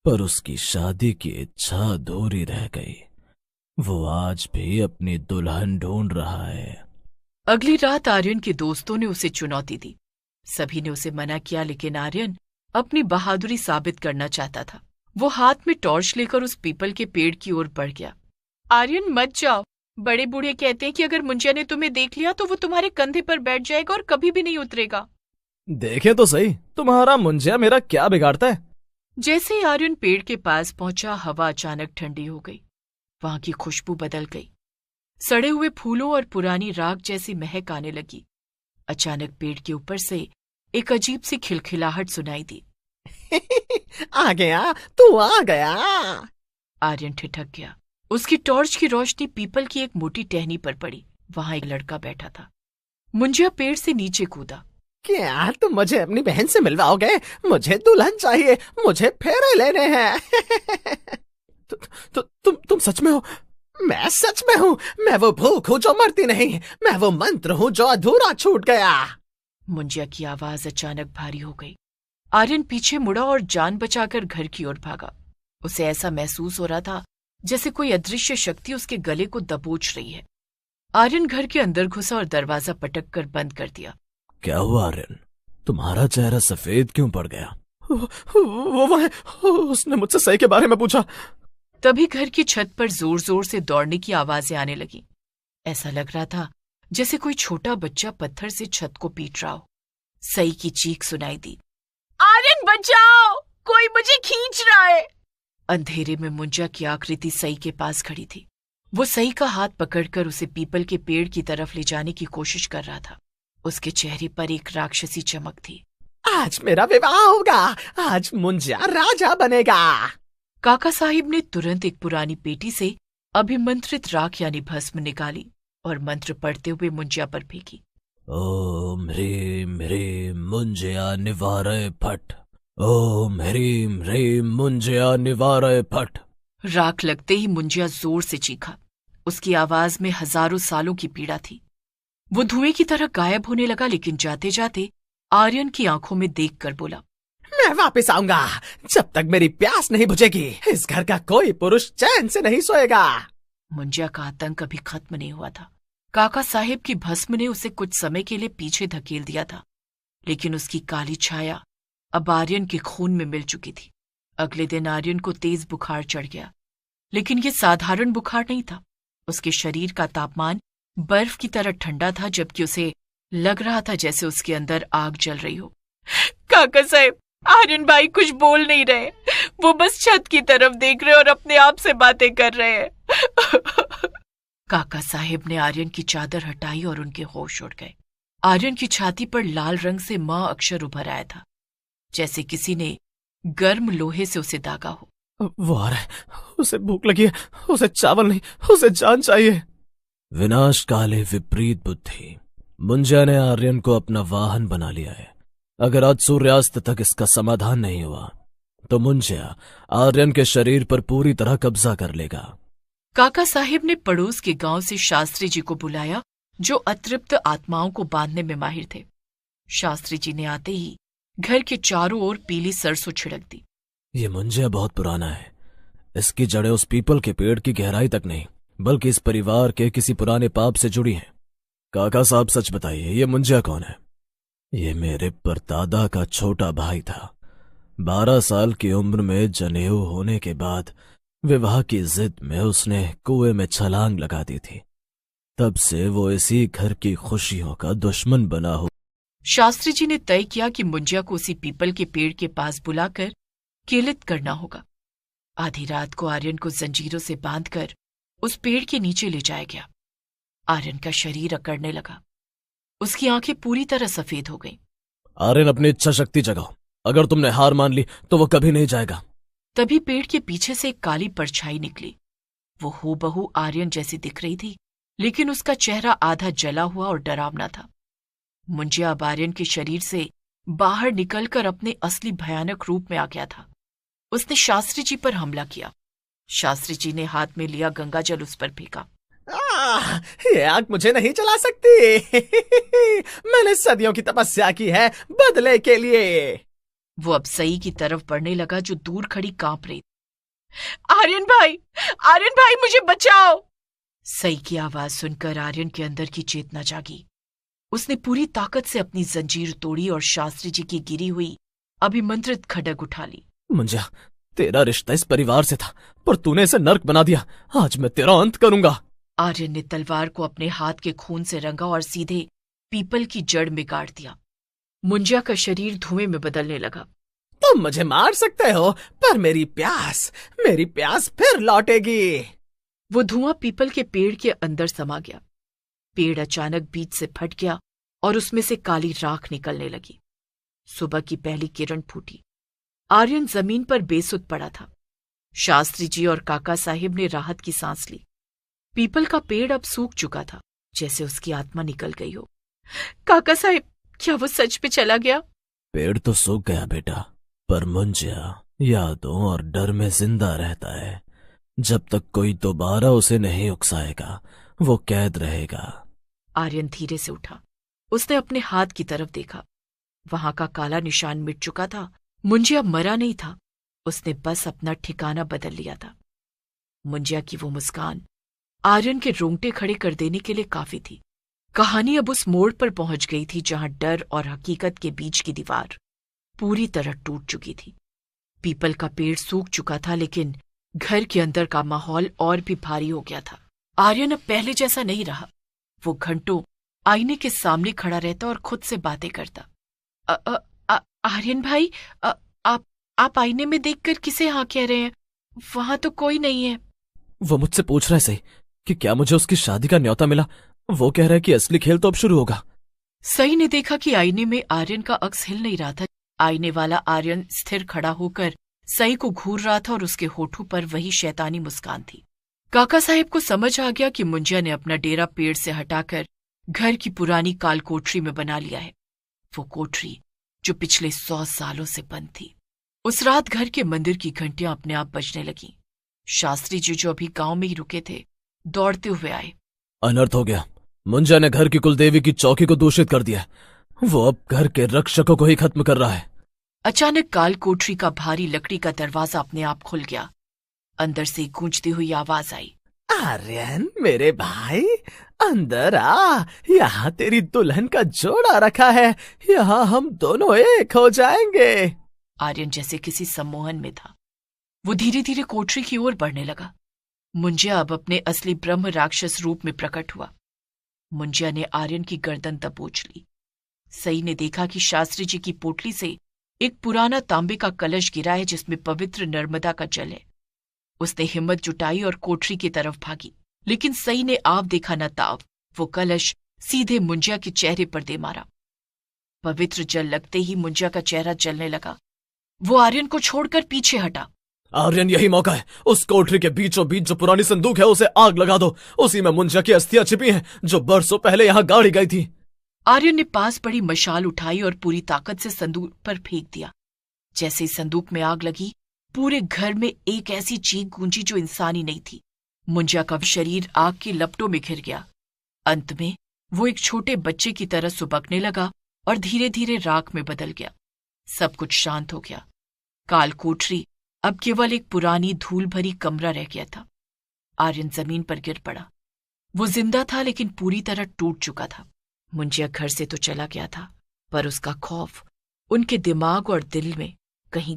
पर उसकी शादी की इच्छा अधूरी रह गई। वो आज भी अपनी दुल्हन ढूंढ रहा है। अगली रात आर्यन के दोस्तों ने उसे चुनौती दी। सभी ने उसे मना किया, लेकिन आर्यन अपनी बहादुरी साबित करना चाहता था। वो हाथ में टॉर्च लेकर उस पीपल के पेड़ की ओर बढ़ गया। आर्यन, मत जाओ। बड़े बूढ़े कहते हैं कि अगर मुंजिया ने तुम्हें देख लिया तो वो तुम्हारे कंधे पर बैठ जाएगा और कभी भी नहीं उतरेगा। देखें तो सही, तुम्हारा मुंजिया मेरा क्या बिगाड़ता है। जैसे ही आर्यन पेड़ के पास पहुंचा, हवा अचानक ठंडी हो गई। वहां की खुशबू बदल गई। सड़े हुए फूलों और पुरानी राख जैसी महक आने लगी। अचानक पेड़ के ऊपर से एक अजीब सी खिलखिलाहट सुनाई दी। आ गया, तू आ गया। आर्यन ठिठक गया। उसकी टॉर्च की रोशनी पीपल की एक मोटी टहनी पर पड़ी। वहां एक लड़का बैठा था। मुंजिया पेड़ से नीचे कूदा। क्या तुम मुझे अपनी बहन से मिलवाओगे? मुझे दुल्हन चाहिए, मुझे फेरे लेने हैं। तुम सच में हो? मैं सच में हूँ। मैं वो भूख हूँ जो मरती नहीं। मैं वो मंत्र हूँ जो अधूरा छूट गया। मुंजिया की आवाज अचानक भारी हो गई। आर्यन पीछे मुड़ा और जान बचाकर घर की ओर भागा। उसे ऐसा महसूस हो रहा था जैसे कोई अदृश्य शक्ति उसके गले को दबोच रही है। आर्यन घर के अंदर घुसा और दरवाजा पटक कर बंद कर दिया। क्या हुआ आर्यन? तुम्हारा चेहरा सफेद क्यों पड़ गया? वो है, उसने मुझसे सही के बारे में पूछा। तभी घर की छत पर जोर जोर से दौड़ने की आवाजें आने लगी। ऐसा लग रहा था जैसे कोई छोटा बच्चा पत्थर से छत को पीट रहा हो। सई की चीख सुनाई दी। आर्यन, बचाओ, कोई मुझे खींच रहा है। अंधेरे में मुंजिया की आकृति सई के पास खड़ी थी। वो सई का हाथ पकड़कर उसे पीपल के पेड़ की तरफ ले जाने की कोशिश कर रहा था। उसके चेहरे पर एक राक्षसी चमक थी। आज मेरा विवाह होगा। आज मुंजिया राजा बनेगा। काका साहिब ने तुरंत एक पुरानी पेटी से अभिमंत्रित राख यानी भस्म निकाली और मंत्र पढ़ते हुए मुंजिया पर फेंकी। ओम ह्रीम ह्रीम मुंजिया निवारय फट। ओम ह्रीम ह्रीम मुंजिया निवारय फट। राख लगते ही मुंजिया जोर से चीखा। उसकी आवाज में हजारों सालों की पीड़ा थी। वो धुएं की तरह गायब होने लगा, लेकिन जाते जाते आर्यन की आंखों में देखकर बोला, मैं वापस आऊंगा जब तक मेरी प्यास नहीं बुझेगी। इस घर का कोई पुरुष चैन से नहीं सोएगा। मुंजिया का आतंक अभी खत्म नहीं हुआ था। काका साहिब की भस्म ने उसे कुछ समय के लिए पीछे धकेल दिया था, लेकिन उसकी काली छाया अब आर्यन के खून में मिल चुकी थी। अगले दिन आर्यन को तेज बुखार चढ़ गया, लेकिन ये साधारण बुखार नहीं था। उसके शरीर का तापमान बर्फ की तरह ठंडा था, जबकि उसे लग रहा था जैसे उसके अंदर आग जल रही हो। काका साहब, आर्यन भाई कुछ बोल नहीं रहे। वो बस छत की तरफ देख रहे और अपने आप से बातें कर रहे हैं। काका साहिब ने आर्यन की चादर हटाई और उनके होश उड़ गए। आर्यन की छाती पर लाल रंग से मां अक्षर उभर आया था, जैसे किसी ने गर्म लोहे से उसे दागा हो। वो आ रहा है, उसे भूख लगी है, उसे चावल नहीं, उसे जान चाहिए। विनाश काले विपरीत बुद्धि। मुंजिया ने आर्यन को अपना वाहन बना लिया है। अगर आज सूर्यास्त तक इसका समाधान नहीं हुआ तो मुंजिया आर्यन के शरीर पर पूरी तरह कब्जा कर लेगा। काका साहिब ने पड़ोस के गांव से शास्त्री जी को बुलाया, जो अतृप्त आत्माओं को बांधने में माहिर थे। शास्त्री जी ने आते ही घर के चारों ओर पीली सरसों छिड़क दी। ये मुंजिया बहुत पुराना है। इसकी जड़ें उस पीपल के पेड़ की गहराई तक नहीं, बल्कि इस परिवार के किसी पुराने पाप से जुड़ी हैं। काका साहब, सच बताइए, ये मुंजिया कौन है? ये मेरे परदादा का छोटा भाई था। 12 साल की उम्र में जनेऊ होने के बाद विवाह की जिद में उसने कुएं में छलांग लगा दी थी। तब से वो इसी घर की खुशियों का दुश्मन बना हो। शास्त्री जी ने तय किया कि मुंजिया को उसी पीपल के पेड़ के पास बुलाकर केलित करना होगा। आधी रात को आर्यन को जंजीरों से बांधकर उस पेड़ के नीचे ले जाया गया। आर्यन का शरीर अकड़ने लगा। उसकी आंखें पूरी तरह सफेद हो गईं। आर्यन, अपनी इच्छा शक्ति जगाओ। अगर तुमने हार मान ली तो वो कभी नहीं जाएगा। तभी पेड़ के पीछे से एक काली परछाई निकली। वो हूबहू आर्यन जैसी दिख रही थी, लेकिन उसका चेहरा आधा जला हुआ और डरावना था। मुंजिया अब आर्यन के शरीर से बाहर निकलकर अपने असली भयानक रूप में आ गया था। उसने शास्त्री जी पर हमला किया। शास्त्री जी ने हाथ में लिया गंगाजल उस पर फेंका। ये आग मुझे नहीं जला सकती। मैंने सदियों की तपस्या की है बदले के लिए। वो अब सई की तरफ बढ़ने लगा जो दूर खड़ी कांप रही। आर्यन भाई मुझे बचाओ। सई की आवाज सुनकर आर्यन के अंदर की चेतना जागी। उसने पूरी ताकत से अपनी जंजीर तोड़ी और शास्त्री जी की गिरी हुई अभिमंत्रित खड्ग उठा ली। मुंजिया, तेरा रिश्ता इस परिवार से था, पर तूने इसे नर्क बना दिया। आज मैं तेरा अंत करूंगा। आर्यन ने तलवार को अपने हाथ के खून से रंगा और सीधे पीपल की जड़ में गाड़ दिया। मुंजिया का शरीर धुएं में बदलने लगा। तुम मुझे मार सकते हो, पर मेरी प्यास फिर लौटेगी। वो धुआं पीपल के पेड़ के अंदर समा गया। पेड़ अचानक बीच से फट गया और उसमें से काली राख निकलने लगी। सुबह की पहली किरण फूटी। आर्यन जमीन पर बेसुध पड़ा था। शास्त्री जी और काका साहिब ने राहत की सांस ली। पीपल का पेड़ अब सूख चुका था, जैसे उसकी आत्मा निकल गई हो। काका साहिब, क्या वो सच में चला गया? पेड़ तो सूख गया बेटा, पर मुंजिया यादों और डर में जिंदा रहता है। जब तक कोई दोबारा उसे नहीं उकसाएगा, वो कैद रहेगा। आर्यन धीरे से उठा। उसने अपने हाथ की तरफ देखा। वहां का काला निशान मिट चुका था। मुंजिया मरा नहीं था, उसने बस अपना ठिकाना बदल लिया था। मुंजिया की वो मुस्कान आर्यन के रोंगटे खड़े कर देने के लिए काफी थी। कहानी अब उस मोड़ पर पहुंच गई थी जहां डर और हकीकत के बीच की दीवार पूरी तरह टूट चुकी थी। पीपल का पेड़ सूख चुका था, लेकिन घर के अंदर का माहौल और भी भारी हो गया था। आर्यन अब पहले जैसा नहीं रहा। वो घंटों आईने के सामने खड़ा रहता और खुद से बातें करता। आर्यन भाई, आप आईने में देखकर किसे हाँ कह रहे हैं? वहां तो कोई नहीं है। वो मुझसे पूछ रहा है सही कि क्या मुझे उसकी शादी का न्योता मिला। वो कह रहा है कि असली खेल तो अब शुरू होगा। सई ने देखा कि आईने में आर्यन का अक्स हिल नहीं रहा था। आईने वाला आर्यन स्थिर खड़ा होकर सई को घूर रहा था और उसके होठों पर वही शैतानी मुस्कान थी। काका साहिब को समझ आ गया कि मुंजिया ने अपना डेरा पेड़ से हटाकर घर की पुरानी काल कोठरी में बना लिया है। वो कोठरी जो पिछले 100 सालों से बंद थी। उस रात घर के मंदिर की घंटियां अपने आप बजने लगीं। शास्त्री जी जो अभी गांव में ही रुके थे, दौड़ते हुए आए। अनर्थ हो गया। मुंजिया ने घर की कुलदेवी की चौकी को दूषित कर दिया। वो अब घर के रक्षकों को ही खत्म कर रहा है। अचानक काल कोठरी का भारी लकड़ी का दरवाजा अपने आप खुल गया। अंदर से गूंजती हुई आवाज आई। आर्यन मेरे भाई, अंदर आ। यहाँ तेरी दुल्हन का जोड़ा रखा है। यहाँ हम दोनों एक हो जाएंगे। आर्यन जैसे किसी सम्मोहन में था। वो धीरे धीरे कोठरी की ओर बढ़ने लगा। मुंजिया अब अपने असली ब्रह्म राक्षस रूप में प्रकट हुआ। मुंजिया ने आर्यन की गर्दन दबोच ली। सई ने देखा कि शास्त्री जी की पोटली से एक पुराना तांबे का कलश गिरा है जिसमें पवित्र नर्मदा का जल है। उसने हिम्मत जुटाई और कोठरी की तरफ भागी, लेकिन सई ने आव देखा न ताव। वो कलश सीधे मुंजिया के चेहरे पर दे मारा। पवित्र जल लगते ही मुंजिया का चेहरा जलने लगा। वो आर्यन को छोड़कर पीछे हटा। आर्यन, यही मौका है। उस कोठरी के बीचों बीच जो पुरानी संदूक है उसे आग लगा दो। उसी में मुंजिया की अस्थियां छिपी हैं जो बरसों पहले यहाँ गाड़ी गई थी। आर्यन ने पास पड़ी मशाल उठाई और पूरी ताकत से संदूक पर फेंक दिया। जैसे ही संदूक में आग लगी, पूरे घर में एक ऐसी चीख गूंजी जो इंसानी नहीं थी। मुंजिया का शरीर आग की लपटों में घिर गया। अंत में वो एक छोटे बच्चे की तरह सुबकने लगा और धीरे धीरे राख में बदल गया। सब कुछ शांत हो गया। काल कोठरी अब केवल एक पुरानी धूल भरी कमरा रह गया था। आर्यन जमीन पर गिर पड़ा। वो जिंदा था, लेकिन पूरी तरह टूट चुका था। मुंजिया घर से तो चला गया था, पर उसका खौफ उनके दिमाग और दिल में कहीं